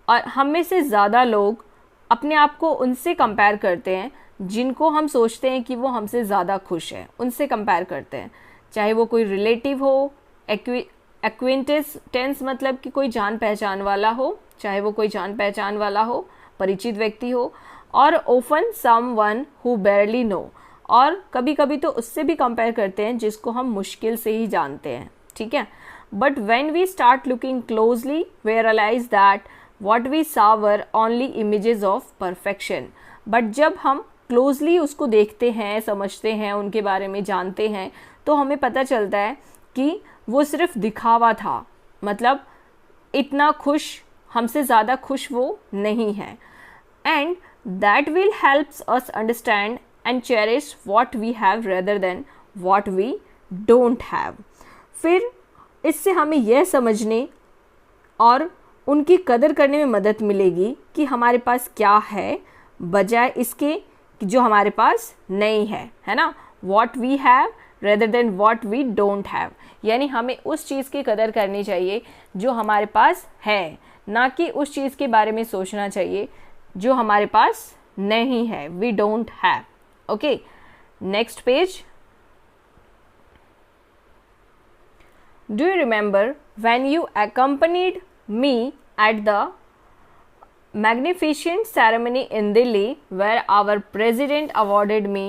और हम में से ज़्यादा लोग अपने आप को उनसे कंपेयर करते हैं जिनको हम सोचते हैं कि वो हमसे ज़्यादा खुश है, उनसे कंपेयर करते हैं। चाहे वो कोई रिलेटिव हो, एक्विंटेंस मतलब कि कोई जान पहचान वाला हो, चाहे वो कोई जान पहचान वाला हो, परिचित व्यक्ति हो, और often someone who barely know, और कभी कभी तो उससे भी कंपेयर करते हैं जिसको हम मुश्किल से ही जानते हैं। ठीक है, but when we start looking closely we realise that what we saw were only images of perfection। बट जब हम क्लोजली उसको देखते हैं, समझते हैं, उनके बारे में जानते हैं, तो हमें पता चलता है कि वो सिर्फ दिखावा था, मतलब इतना खुश, हमसे ज़्यादा खुश वो नहीं है। And that will helps us understand and cherish what we have rather than what we don't have. फिर इससे हमें यह समझने और उनकी कदर करने में मदद मिलेगी कि हमारे पास क्या है, बजाय इसके कि जो हमारे पास नहीं है, है ना। What we have rather than what we don't have, यानी हमें उस चीज़ की कदर करनी चाहिए जो हमारे पास है, ना कि उस चीज़ के बारे में सोचना चाहिए जो हमारे पास नहीं है, we don't have. Okay, next page. Do you remember when you accompanied me at the magnificent ceremony in Delhi where our president awarded me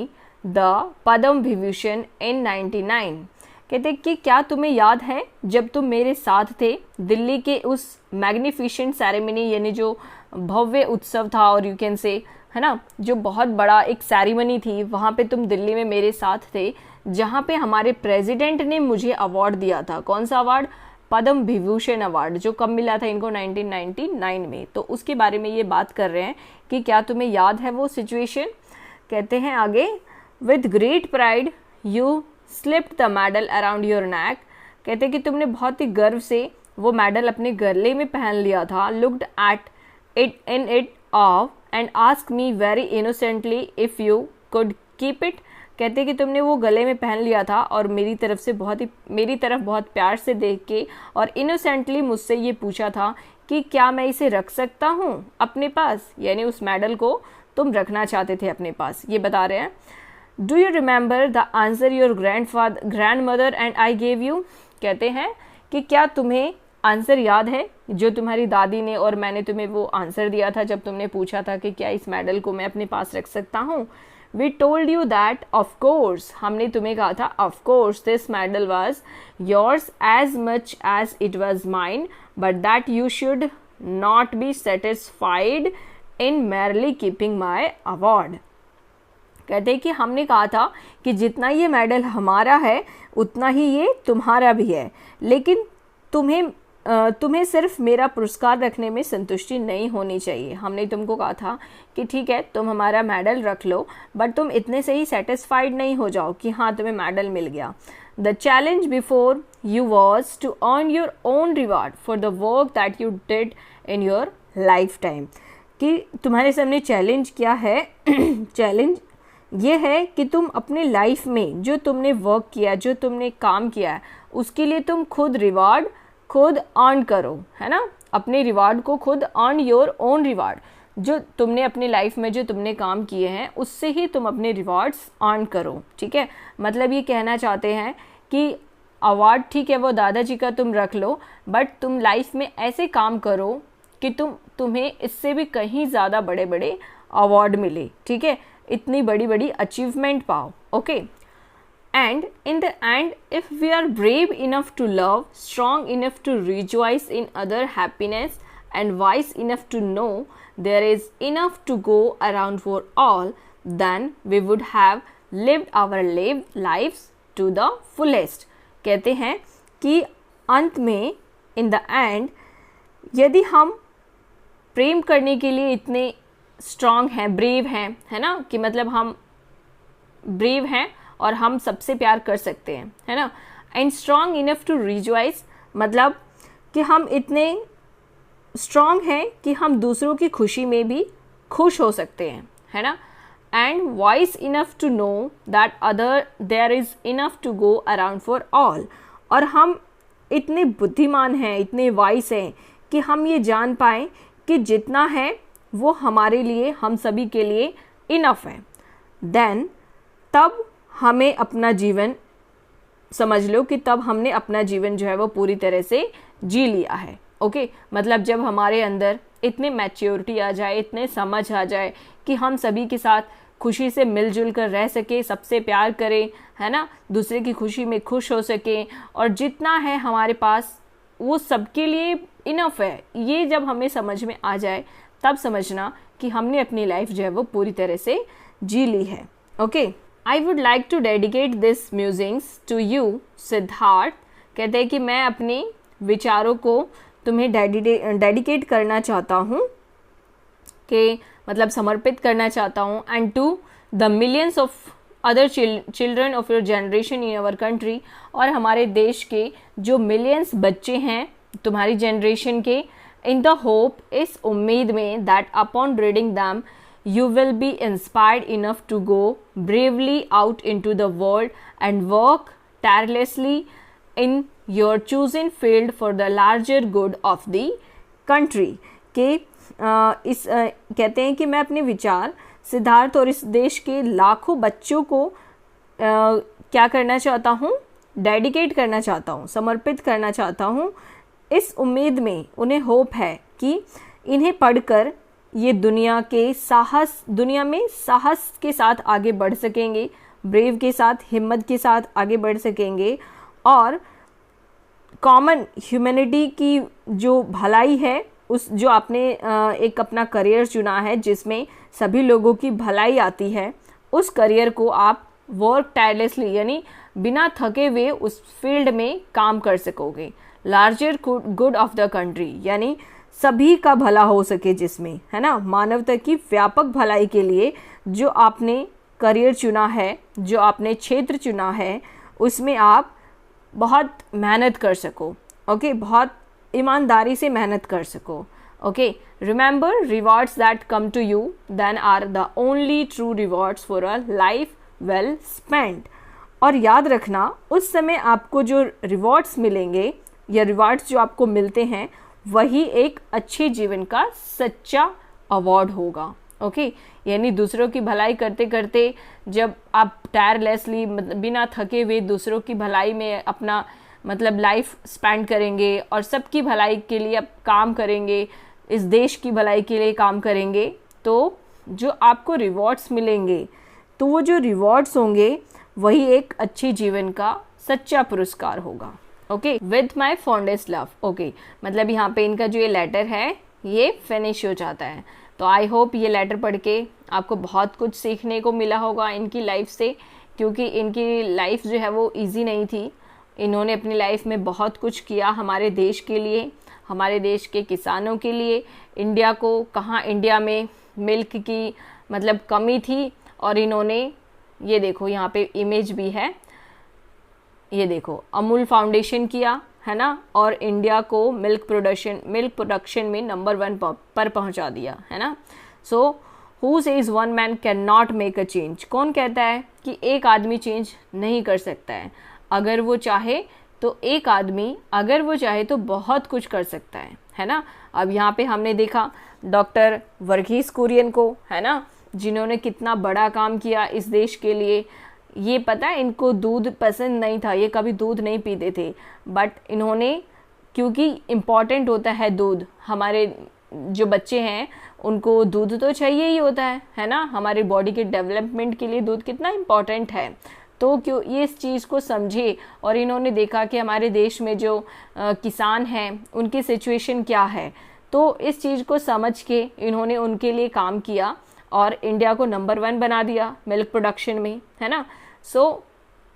the Padam Vibhushan in 99? कहते कि क्या तुम्हें याद है जब तुम मेरे साथ थे दिल्ली के उस मैग्निफिशेंट सेरेमनी, यानी जो भव्य उत्सव था, और यू कैन से, है ना, जो बहुत बड़ा एक सेरेमनी थी, वहाँ पे तुम दिल्ली में मेरे साथ थे, जहाँ पे हमारे प्रेसिडेंट ने मुझे अवार्ड दिया था। कौन सा अवार्ड? पद्म विभूषण अवार्ड, जो कब मिला था इनको? 1999 में। तो उसके बारे में ये बात कर रहे हैं कि क्या तुम्हें याद है वो सिचुएशन। कहते हैं आगे, with great pride you slipped the medal around your neck. कहते हैं कि तुमने बहुत ही गर्व से वो मेडल अपने गले में पहन लिया था। Looked at it in it of and ask me very innocently if you could keep it. कहते कि तुमने वो गले में पहन लिया था और मेरी तरफ बहुत प्यार से देख के और इनोसेंटली मुझसे ये पूछा था कि क्या मैं इसे रख सकता हूँ अपने पास, यानी उस मेडल को तुम रखना चाहते थे अपने पास, ये बता रहे हैं। Do you remember the answer your grand mother and I gave you. कहते हैं कि क्या तुम्हें आंसर याद है जो तुम्हारी दादी ने और मैंने तुम्हें वो आंसर दिया था जब तुमने पूछा था कि क्या इस मेडल को मैं अपने पास रख सकता हूँ। We told you that of course, हमने तुम्हें कहा था of course this medal was yours as much as it was mine, but that you should not be satisfied in merely keeping my award। कहते हैं कि हमने कहा था कि जितना ये मेडल हमारा है उतना ही ये तुम्हारा भी है, लेकिन तुम्हें सिर्फ मेरा पुरस्कार रखने में संतुष्टि नहीं होनी चाहिए। हमने तुमको कहा था कि ठीक है तुम हमारा मेडल रख लो, बट तुम इतने से ही सेटिस्फाइड नहीं हो जाओ कि हाँ तुम्हें मेडल मिल गया। The challenge before you was to earn your own reward for the work that you did in your lifetime. कि तुम्हारे सामने चैलेंज क्या है? चैलेंज ये है कि तुम अपने लाइफ में जो तुमने वर्क किया, जो तुमने काम किया है, उसके लिए तुम खुद अर्न करो, है ना। अपने रिवार्ड को खुद अर्न योर ओन रिवार्ड, जो तुमने अपनी लाइफ में जो तुमने काम किए हैं उससे ही तुम अपने रिवार्ड्स अर्न करो। ठीक है, मतलब ये कहना चाहते हैं कि अवार्ड ठीक है वो दादाजी का तुम रख लो, बट तुम लाइफ में ऐसे काम करो कि तुम्हें इससे भी कहीं ज़्यादा बड़े बड़े अवार्ड मिले। ठीक है, इतनी बड़ी बड़ी अचीवमेंट पाओ। Okay, and in the end, if we are brave enough to love, strong enough to rejoice in other happiness, and wise enough to know there is enough to go around for all, then we would have lived our lives to the fullest। कहते हैं कि अंत में in the end, यदि हम प्रेम करने के लिए इतने स्ट्रांग हैं, ब्रेव हैं, है ना, कि मतलब हम ब्रेव हैं और हम सबसे प्यार कर सकते हैं, है ना। And strong enough to rejoice, मतलब कि हम इतने स्ट्रॉन्ग हैं कि हम दूसरों की खुशी में भी खुश हो सकते हैं, है ना। And wise enough to know that there is enough to go around for all, और हम इतने बुद्धिमान हैं, इतने वाइज हैं कि हम ये जान पाएँ कि जितना है वो हमारे लिए, हम सभी के लिए इनफ है। देन तब हमें अपना जीवन, समझ लो कि तब हमने अपना जीवन जो है वो पूरी तरह से जी लिया है। ओके, मतलब जब हमारे अंदर इतने मैच्योरिटी आ जाए, इतने समझ आ जाए कि हम सभी के साथ खुशी से मिलजुल कर रह सके, सबसे प्यार करें, है ना, दूसरे की खुशी में खुश हो सके, और जितना है हमारे पास वो सबके लिए इनफ है। ये जब हमें समझ में आ जाए तब समझना कि हमने अपनी लाइफ जो है वो पूरी तरह से जी ली है। Okay, I would like to dedicate this musings to you Siddharth. कहते हैं कि मैं अपने विचारों को तुम्हें डेडिकेट करना चाहता हूँ, कि मतलब समर्पित करना चाहता हूँ, and to the millions of other children of your generation in our country, और हमारे देश के जो मिलियंस बच्चे हैं तुम्हारी जनरेशन के, इन द होप, इस उम्मीद में, that upon reading them you will be inspired enough to go bravely out into the world and work tirelessly in your chosen field for the larger good of the country। के कहते हैं कि मैं अपने विचार सिद्धार्थ और इस देश के लाखों बच्चों को क्या करना चाहता हूँ, डेडिकेट करना चाहता हूँ, समर्पित करना चाहता हूँ, इस उम्मीद में, उन्हें होप है कि इन्हें पढ़कर ये दुनिया में साहस के साथ आगे बढ़ सकेंगे, ब्रेव के साथ, हिम्मत के साथ आगे बढ़ सकेंगे, और कॉमन ह्यूमैनिटी की जो भलाई है, उस जो आपने एक अपना करियर चुना है जिसमें सभी लोगों की भलाई आती है, उस करियर को आप वर्क टायरलेसली यानी बिना थके हुए उस फील्ड में काम कर सकोगे। Larger good of the country यानी सभी का भला हो सके, जिसमें, है ना, मानवता की व्यापक भलाई के लिए जो आपने करियर चुना है, जो आपने क्षेत्र चुना है, उसमें आप बहुत मेहनत कर सको। ओके, बहुत ईमानदारी से मेहनत कर सको। Okay, remember rewards that come to you then are the only true rewards for a life well spent. और याद रखना, उस समय आपको जो रिवॉर्ड्स मिलेंगे या रिवॉर्ड्स जो आपको मिलते हैं, वही एक अच्छे जीवन का सच्चा अवार्ड होगा। ओके, यानी दूसरों की भलाई करते करते जब आप टायरलेसली बिना थके हुए दूसरों की भलाई में अपना लाइफ स्पेंड करेंगे और सबकी भलाई के लिए आप काम करेंगे, इस देश की भलाई के लिए काम करेंगे, तो जो आपको रिवॉर्ड्स मिलेंगे, तो वो जो रिवॉर्ड्स होंगे वही एक अच्छे जीवन का सच्चा पुरस्कार होगा। Okay, with my fondest love. Okay, यहाँ पे इनका जो ये लेटर है ये फिनिश हो जाता है। तो आई होप ये लेटर पढ़ के आपको बहुत कुछ सीखने को मिला होगा इनकी लाइफ से, क्योंकि इनकी लाइफ जो है वो इजी नहीं थी। इन्होंने अपनी लाइफ में बहुत कुछ किया हमारे देश के लिए, हमारे देश के किसानों के लिए। इंडिया को, कहाँ इंडिया में मिल्क की कमी थी, और इन्होंने ये देखो यहाँ पे इमेज भी है, ये देखो अमूल फाउंडेशन किया, है ना, और इंडिया को मिल्क प्रोडक्शन में नंबर 1 पर पहुंचा दिया, है ना। So who says one man can not make a change, कौन कहता है कि एक आदमी चेंज नहीं कर सकता है? अगर वो चाहे तो एक आदमी, अगर वो चाहे तो बहुत कुछ कर सकता है ना। अब यहाँ पे हमने देखा डॉक्टर वर्गीस कुरियन को, है ना, जिन्होंने कितना बड़ा काम किया इस देश के लिए। ये पता है, इनको दूध पसंद नहीं था, ये कभी दूध नहीं पीते थे, बट इन्होंने, क्योंकि इम्पॉर्टेंट होता है दूध, हमारे जो बच्चे हैं उनको दूध तो चाहिए ही होता है ना, हमारी बॉडी के डेवलपमेंट के लिए दूध कितना इम्पॉर्टेंट है। तो क्यों ये इस चीज़ को समझे, और इन्होंने देखा कि हमारे देश में जो किसान हैं उनकी सिचुएशन क्या है, तो इस चीज़ को समझ के इन्होंने उनके लिए काम किया और इंडिया को नंबर 1 बना दिया मिल्क प्रोडक्शन में, है ना। सो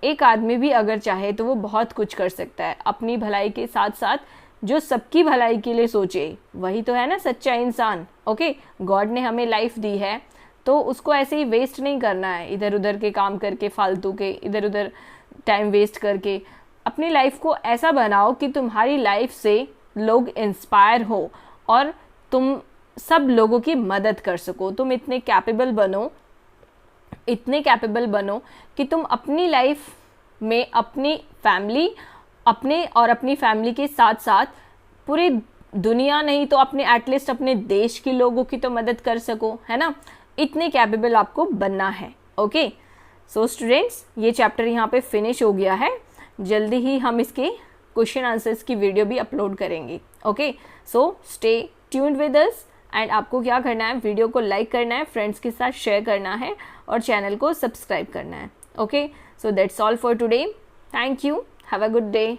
एक आदमी भी अगर चाहे तो वो बहुत कुछ कर सकता है अपनी भलाई के साथ साथ, जो सबकी भलाई के लिए सोचे, वही तो है ना सच्चा इंसान। ओके, गॉड ने हमें लाइफ दी है तो उसको ऐसे ही वेस्ट नहीं करना है, इधर उधर के काम करके, फालतू के इधर उधर टाइम वेस्ट करके। अपनी लाइफ को ऐसा बनाओ कि तुम्हारी लाइफ से लोग इंस्पायर हो और तुम सब लोगों की मदद कर सको। तुम इतने कैपेबल बनो कि तुम अपनी लाइफ में अपनी फैमिली, अपनी फैमिली के साथ साथ पूरी दुनिया नहीं तो अपने एटलीस्ट अपने देश के लोगों की तो मदद कर सको, है ना। इतने कैपेबल आपको बनना है। ओके, सो स्टूडेंट्स, ये चैप्टर यहाँ पे फिनिश हो गया है। जल्दी ही हम इसके क्वेश्चन आंसर्स की वीडियो भी अपलोड करेंगे। Okay, so stay tuned with us. And आपको क्या करना है, वीडियो को लाइक करना है, फ्रेंड्स के साथ शेयर करना है और चैनल को सब्सक्राइब करना है। Okay, so that's all for today. Thank you, have a good day.